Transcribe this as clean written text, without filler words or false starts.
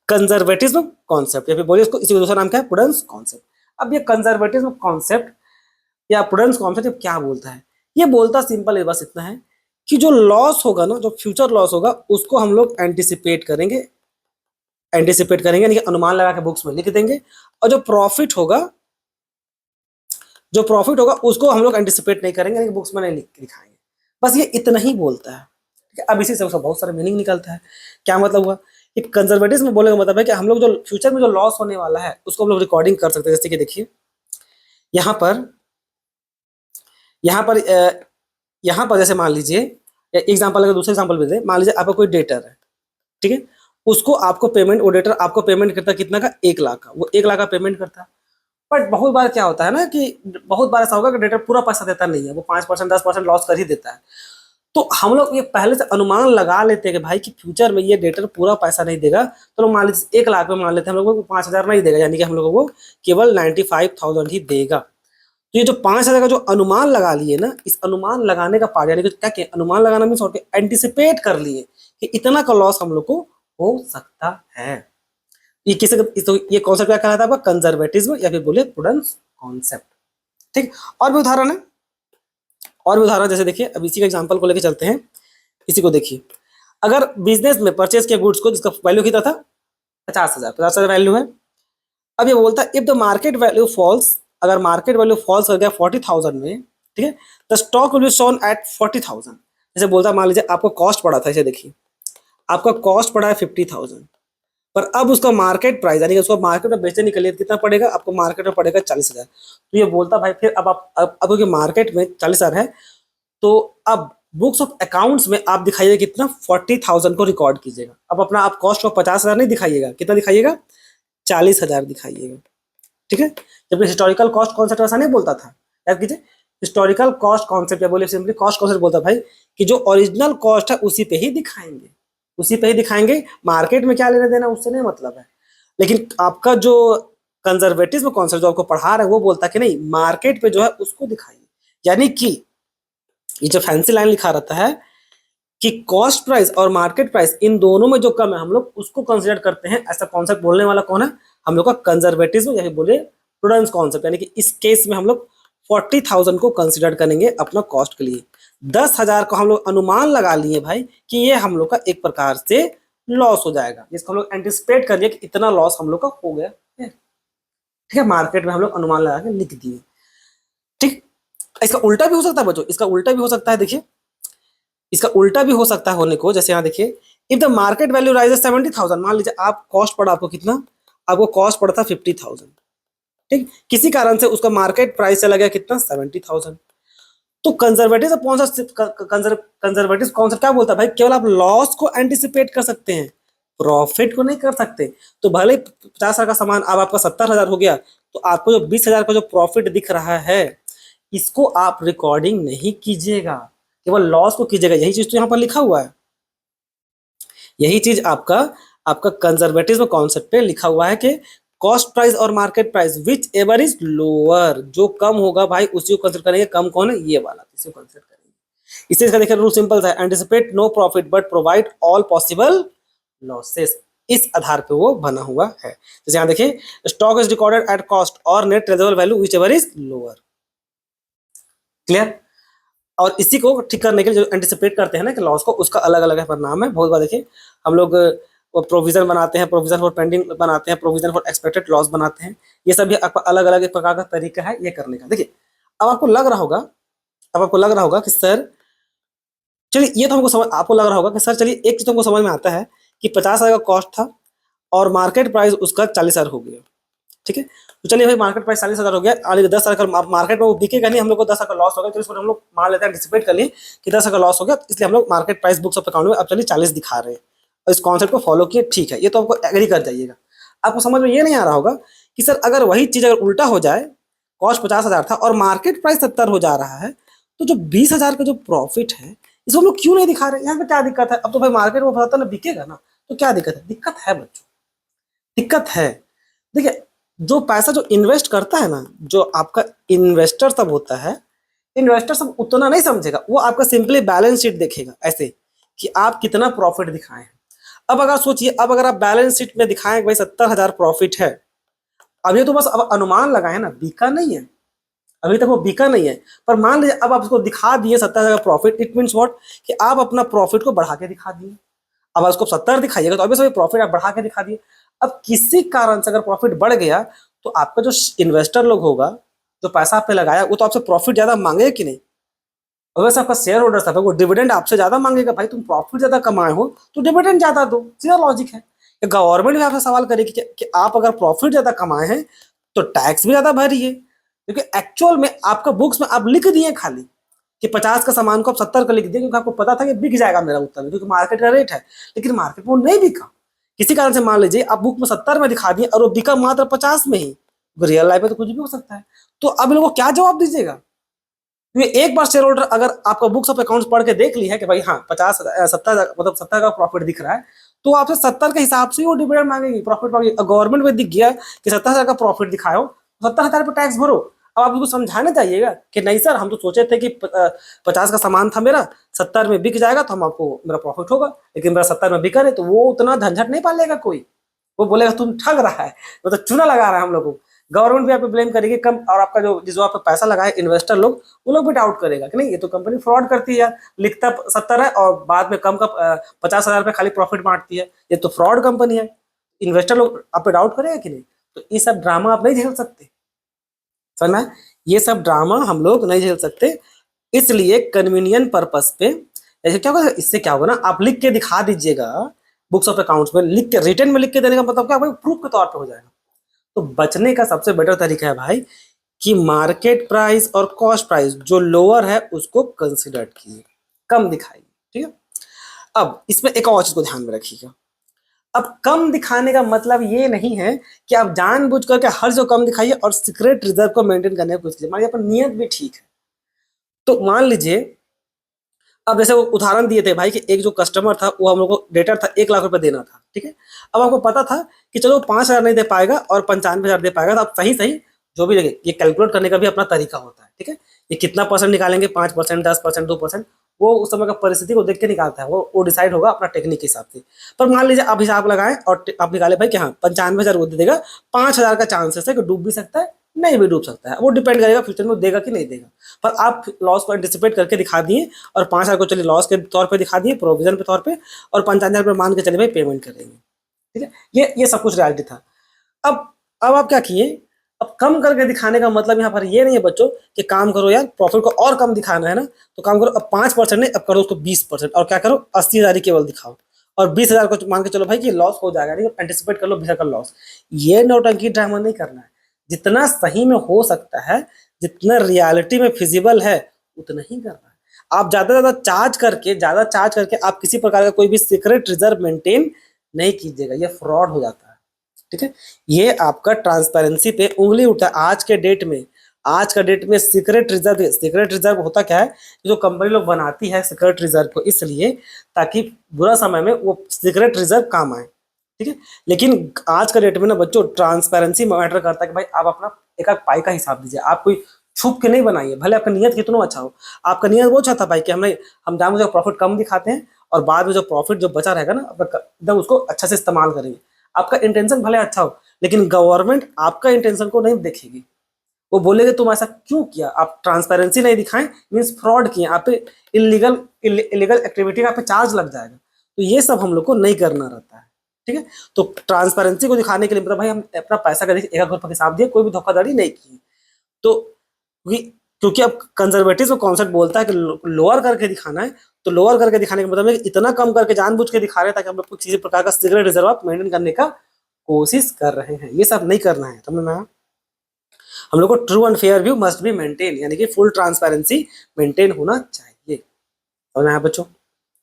Conservatism concept, या फिर बोलिए इसको, इसी का दूसरा नाम क्या है, प्रूडेंस कॉन्सेप्ट। अब ये कंजर्वेटिज्म कॉन्सेप्ट या प्रूडेंस कॉन्सेप्ट क्या बोलता है, ये बोलता सिंपल है, बस इतना है कि जो लॉस होगा ना, जो फ्यूचर लॉस होगा उसको हम लोग एंटिसिपेट करेंगे, यानी कि अनुमान लगा के बुक्स में लिख देंगे, और जो प्रॉफिट होगा उसको हम लोग एंटिसिपेट नहीं करेंगे, यानी कि बुक्स में नहीं लिखाएंगे। बस ये इतना ही बोलता है। ठीक है, अब इसी से उसका बहुत सारा मीनिंग निकलता है। क्या मतलब हुआ कि कंजर्वेटिव में बोलने का मतलब है कि हम लोग जो फ्यूचर में जो लॉस होने वाला है उसको हम लोग रिकॉर्डिंग कर सकते हैं। जैसे कि देखिए यहाँ पर जैसे मान लीजिए, एग्जाम्पल, अगर दूसरे एग्जाम्पल भी दे, मान लीजिए आपका कोई डेटर है, ठीक है, उसको आपको पेमेंट, वो डेटर आपको पेमेंट करता है कितना का, 1 लाख का, वो 1 लाख का पेमेंट करता है। बट बहुत बार क्या होता है ना कि बहुत बार ऐसा होगा कि डेटर पूरा पैसा देता नहीं है, वो 5% 10% लॉस कर ही देता है। तो हम लोग ये पहले से अनुमान लगा लेते हैं कि भाई कि फ्यूचर में ये डेटर पूरा पैसा नहीं देगा, तो लोग मान लीजिए 1 लाख में मान लेते हैं हम लोगों को 5,000 नहीं देगा, यानी कि हम लोगों को केवल 95,000 ही देगा। तो ये जो 5,000 का जो अनुमान लगा लिए ना, इस अनुमान लगाने का पार्ट, यानी कि क्या क्या अनुमान लगाना मीन्स एंटिसिपेट कर लिए कि इतना का लॉस हम लोग को हो सकता है। ये किसी तो ये कॉन्सेप्ट क्या कहलाता है आपका, कंजर्वेटिज्म या फिर बोले प्रूडेंस कॉन्सेप्ट। ठीक, और भी उदाहरण है, जैसे देखिए, अब इसी का एग्जांपल को लेके चलते हैं। इसी को देखिए, अगर बिजनेस में परचेज के गुड्स को जिसका वैल्यू कितना था 50,000 वैल्यू है। अब ये बोलता है if the market value falls, अगर मार्केट वैल्यू फॉल्स कर गया 40,000 में, ठीक है, the stock will be shown at 40,000। जैसे बोलता है, मान लीजिए आपको कॉस्ट पड़ा था, इसे देखिए आपका कॉस्ट पड़ा है 50,000, पर अब उसका मार्केट प्राइस, यानी कि उसको मार्केट में बेचने के लिए कितना पड़ेगा, आपको मार्केट में पड़ेगा 40,000। तो ये बोलता भाई फिर अब आप अब क्योंकि मार्केट में 40,000 है, तो अब बुक्स ऑफ अकाउंट्स में आप दिखाइएगा कितना, 40,000 को रिकॉर्ड कीजिएगा। अब अपना आप कॉस्ट को 50,000 नहीं दिखाइएगा, कितना दिखाइएगा, 40,000 दिखाइएगा। ठीक है, जबकि हिस्टोरिकल कॉस्ट कॉन्सेप्ट ऐसा नहीं बोलता था। याद कीजिए, हिस्टोरिकल कॉस्ट कॉन्सेप्ट या बोलिए सिंपली कॉस्ट कॉन्सेप्ट बोलता भाई कि जो ओरिजिनल कॉस्ट है उसी पे ही दिखाएंगे, मार्केट में क्या लेना देना उससे नहीं मतलब है। लेकिन आपका जो कंजर्वेटिज्म कॉन्सेप्ट जो आपको पढ़ा रहा है वो बोलता है कि नहीं, मार्केट पे जो है उसको दिखाइए। यानी कि ये जो फैंसी लाइन लिखा रहता है कि कॉस्ट प्राइस और मार्केट प्राइस इन दोनों में जो कम है हम लोग उसको कंसिडर करते हैं। ऐसा कॉन्सेप्ट बोलने वाला कौन है, हम लोग का कंजर्वेटिज्म या फिर बोले प्रूडेंस कॉन्सेप्ट। यानी कि इस केस में हम लोग 40,000 को कंसिडर करेंगे अपना कॉस्ट के लिए। 10,000 को हम लोग अनुमान लगा लिए भाई कि ये हम लोग का एक प्रकार से लॉस हो जाएगा, जिसको हम लोग एंटिसिपेट कर लिए कि इतना लॉस हम लोग का हो गया है। ठीक है, मार्केट में हम लोग अनुमान लगा के लिख दिए। ठीक, इसका उल्टा भी हो सकता है बच्चों, इसका उल्टा भी हो सकता है। देखिए, इसका उल्टा भी हो सकता है होने को, जैसे यहाँ देखिए, if the market value rises 70,000, मान लीजिए आप कॉस्ट पड़ा आपको कितना, आपको कॉस्ट पड़ा था 50,000, ठीक, किसी कारण से उसका मार्केट प्राइस चला गया कितना 70,000। तो कंजर्वेटिव कॉन्सेप्ट क्या बोलता है भाई, केवल आप लॉस को एंटिसिपेट कर सकते हैं, प्रॉफिट को नहीं कर सकते। तो भले 50,000 का सामान अब आपका 70,000 हो गया, तो आपको जो 20,000 का जो प्रॉफिट दिख रहा है इसको आप रिकॉर्डिंग नहीं कीजिएगा, केवल लॉस को कीजिएगा। यही चीज तो यहाँ पर लिखा हुआ है, यही चीज आपका कंजर्वेटिज्म कॉन्सेप्ट पे लिखा हुआ है कि कॉस्ट प्राइस और market price which ever is lower, जो कम होगा भाई उसी को कंसिडर करेंगे। कम कौन है, ये वाला, इसी को कंसिडर करेंगे। इससे इसका देखिए रूल सिंपल है, anticipate no profit but provide all possible losses. इस आधार पे वो बना हुआ है। जैसे यहाँ देखिए, stock is recorded at cost और net realisable value whichever is lower. Clear, और इसी को ठीक करने के लिए जो एंटिसिपेट करते हैं ना कि लॉस को, उसका अलग अलग है परिणाम है। बहुत बार देखिए हम लोग प्रोविजन बनाते हैं, प्रोविजन फॉर पेंडिंग बनाते हैं, प्रोविजन फॉर एक्सपेक्टेड लॉस बनाते हैं। ये सभी अलग अलग एक प्रकार का तरीका है ये करने का। देखिए, अब आपको लग रहा होगा कि सर चलिए, ये तो हमको समझ, आपको लग रहा होगा कि सर चलिए एक चीज तो हमको समझ में आता है कि 50,000 का कॉस्ट था और मार्केट प्राइस उसका 40,000 हो गया। ठीक है, तो चलिए भाई मार्केट प्राइस 40,000 हो गया, आगे 10,000 का मार्केट में वो बिकेगा नहीं, हम लोग को 10,000 का लॉस हो गया। तो इसको हम लोग मान लेते हैं, एंटिसिपेट कर लिए कि 10,000 का लॉस हो गया, इसलिए हम लोग market price books of account में अब चलिए 40 दिखा रहे हैं, और इस कॉन्सेप्ट को फॉलो किए। ठीक है, ये तो आपको एग्री कर जाइएगा। आपको समझ में ये नहीं आ रहा होगा कि सर अगर वही चीज अगर उल्टा हो जाए, कॉस्ट 50,000 था और मार्केट प्राइस 70 हो जा रहा है, तो जो 20,000 का जो प्रॉफिट है इसको हम लोग क्यों नहीं दिखा रहे? यहाँ पे क्या दिक्कत है? अब तो भाई मार्केट में पता ना बिकेगा ना, तो क्या दिक्कत है? दिक्कत है बच्चों, दिक्कत है। देखिए, जो पैसा जो इन्वेस्ट करता है ना, जो आपका इन्वेस्टर सब होता है, इन्वेस्टर सब उतना नहीं समझेगा, वो आपका सिंपली बैलेंस शीट देखेगा ऐसे कि आप कितना प्रॉफिट दिखाए हैं। अब अगर सोचिए, अब अगर आप बैलेंस शीट में दिखाएं कि भाई 70,000 प्रॉफिट है, अब ये तो बस अब अनुमान लगाए ना, बिका नहीं है, अभी तक वो बिका नहीं है। पर मान लीजिए अब आप उसको दिखा दिए 70,000 प्रॉफिट, इट मीन्स व्हाट, कि आप अपना प्रॉफिट को बढ़ा के दिखा दिए। अब उसको 70 दिखाइएगा तो अभी सभी प्रॉफिट आप बढ़ा के दिखा दिए। अब किसी कारण से अगर प्रॉफिट बढ़ गया तो आपका जो इन्वेस्टर लोग होगा, जो पैसा आप पे लगाया, वो तो आपसे प्रॉफिट ज्यादा मांगेगा कि नहीं। अगर से आपका शेयर होल्डर था वो डिविडेंड आपसे ज्यादा मांगेगा, भाई तुम प्रॉफिट ज्यादा कमाए हो तो डिविडेंड ज्यादा दो, सीधा लॉजिक है। गवर्नमेंट भी आपसे सवाल करेगी कि आप अगर प्रॉफिट ज्यादा कमाए हैं तो टैक्स भी ज्यादा भरिए, क्योंकि एक्चुअल में आपका बुक्स में आप लिख दिए खाली कि 50 का सामान को आप 70 का लिख दिए, क्योंकि आपको पता था कि बिक जाएगा मेरा उत्तर में, क्योंकि मार्केट का रेट है। लेकिन मार्केट में वो नहीं बिका, किसी कारण से मान लीजिए आप बुक में 70 में दिखा दिए और वो बिका मात्र 50 में ही। रियल लाइफ में तो कुछ भी हो सकता है। तो अब इन लोगों को क्या जवाब दीजिएगा? क्योंकि एक बार शेयर होल्डर अगर आपका बुक्स ऑफ अकाउंट्स पढ़ के देख ली है कि भाई हाँ 50 70 मतलब 70 का प्रॉफिट दिख रहा है, तो आपसे 70 के हिसाब से ही वो डिविडेंड मांगेगी, प्रॉफिट मांगेगी। गवर्नमेंट में दिख गया कि 70,000 का प्रॉफिट दिखाओ, 70,000 पे टैक्स भरो। अब आप उसको समझाना चाहिएगा कि नहीं सर, हम तो सोचे थे कि 50 का सामान था मेरा, 70 में बिक जाएगा तो हम आपको मेरा प्रॉफिट होगा, लेकिन मेरा 70 में बिका नहीं, तो वो उतना झंझट नहीं पालेगा कोई। वो बोलेगा तुम ठग रहा है, वो तो चूना लगा रहा है हम लोग को। गवर्नमेंट भी आप पे ब्लेम करेगी कम, और आपका जो आप पे पैसा लगाए इन्वेस्टर लोग, वो लोग भी डाउट करेगा कि नहीं ये तो कंपनी फ्रॉड करती है यार, लिखता 70 है और बाद में कम का 50,000 रुपये खाली प्रॉफिट बांटती है, ये तो फ्रॉड कंपनी है। इन्वेस्टर लोग आप पे डाउट करेगा कि नहीं? तो ये सब ड्रामा आप नहीं झेल सकते, समझ में? ये सब ड्रामा हम लोग नहीं झेल सकते, इसलिए कन्वीनियंट पर्पस पे ऐसे क्या होगा, इससे क्या होगा ना, आप लिख के दिखा दीजिएगा बुक्स ऑफ अकाउंट्स में, लिख के रिटर्न में लिख के देने का मतलब क्या, भाई प्रूफ के तौर पे हो जाएगा। तो बचने का सबसे बेटर तरीका है भाई कि मार्केट प्राइस और कॉस्ट प्राइस जो लोअर है उसको कंसिडर कीजिए, कम दिखाइए, ठीक है। अब इसमें एक और चीज को ध्यान में रखिएगा, अब कम दिखाने का मतलब ये नहीं है कि आप जानबूझ करके हर जो कम दिखाइए और सीक्रेट रिजर्व को मेंटेन करने की कोशिश कीजिए। मान लीजिए अपन नियत भी ठीक है, तो मान लीजिए अब जैसे वो उदाहरण दिए थे भाई कि एक जो कस्टमर था वो हम लोग को डेटर था 1 लाख रुपए देना था, ठीक है। अब आपको पता था कि चलो 5,000 नहीं दे पाएगा और 95,000 दे पाएगा, तो आप सही सही जो भी लगे, ये कैलकुलेट करने का भी अपना तरीका होता है, ठीक है। ये कितना परसेंट निकालेंगे, 5%, 10%, 2%, वो उस समय का परिस्थिति को देख के निकालता है, वो डिसाइड होगा अपना टेक्निक के हिसाब से। पर मान लीजिए आप हिसाब लगाएं और आप निकाले भाई कि हाँ 95,000 वो दे देगा, 5,000 का चांसेस है कि डूब भी सकता है, नहीं भी डूब सकता है, वो डिपेंड करेगा फ्यूचर में देगा कि नहीं देगा। पर आप लॉस को एंटिसिपेट करके दिखा दिए और 5,000 को चलिए लॉस के तौर पे दिखा दिए, प्रोविजन के तौर पे, और 95,000 रुपये मान के चलिए भाई पेमेंट करेंगे, ठीक है। ये सब कुछ रियलिटी था। अब आप क्या किए, अब कम करके दिखाने का मतलब यहाँ पर ये नहीं है बच्चों कि काम करो यार प्रॉफिट को और कम दिखाना है ना, तो काम करो अब 5% नहीं, अब करो उसको 20%, और क्या करो 80,000 ही केवल दिखाओ, और 20,000 को मान के चलो भाई कि लॉस हो जाएगा, नहीं एंटिसिपेट कर लो 20,000 का लॉस। ये नौटंकी ड्रामा नहीं करना है, जितना सही में हो सकता है, जितना रियलिटी में फिजिबल है उतना ही करना है। आप ज्यादा चार्ज करके आप किसी प्रकार का कोई भी सीक्रेट रिजर्व मेंटेन नहीं कीजिएगा, ये फ्रॉड हो जाता है, ठीक है। ये आपका ट्रांसपेरेंसी पे उंगली उठा आज का डेट में सीक्रेट रिजर्व होता क्या है, जो कंपनी लोग बनाती है सीक्रेट रिजर्व को इसलिए ताकि बुरा समय में वो सीक्रेट रिजर्व काम आए, ठीक है। लेकिन आज का डेट में ना बच्चों ट्रांसपेरेंसी मैटर करता है कि भाई आप अपना एक एक पाई का हिसाब दीजिए, आप कोई छुप के नहीं बनाइए, भले आपका नियत कितना अच्छा हो। आपका नियत वो अच्छा था भाई कि हम जानबूझ प्रॉफिट कम दिखाते हैं और बाद में जो प्रॉफिट जो बचा रहेगा ना एकदम उसको अच्छा से इस्तेमाल करेंगे। आपका इंटेंशन भले अच्छा हो, लेकिन गवर्नमेंट आपका इंटेंशन को नहीं देखेगी, वो बोलेगे तुम ऐसा क्यों किया, आप ट्रांसपेरेंसी नहीं दिखाएं मीन्स फ्रॉड किए, आप पे इलीगल एक्टिविटी का आप पे चार्ज लग जाएगा। तो ये सब हम लोग को नहीं करना रहता है, ठीक है। तो ट्रांसपेरेंसी को दिखाने के लिए मतलब भाई हम अपना पैसा का देखिए एक रुपये के हिसाब दिए, कोई भी धोखाधड़ी नहीं की। तो क्योंकि अब कंजर्वेटिव कॉन्सेप्ट बोलता है कि लोअर करके दिखाना है, तो लोअर करके दिखाने का मतलब है कि इतना कम करके जानबूझ के दिखा रहे हैं ताकि हम लोग किसी प्रकार का सीक्रेट रिजर्व आप मेंटेन करने का कोशिश कर रहे हैं। ये सब नहीं करना है, समझ में आया? हम लोग को true and fair view must be maintain, यानी कि फुल ट्रांसपेरेंसी मेंटेन होना चाहिए, समझ में आया बच्चों?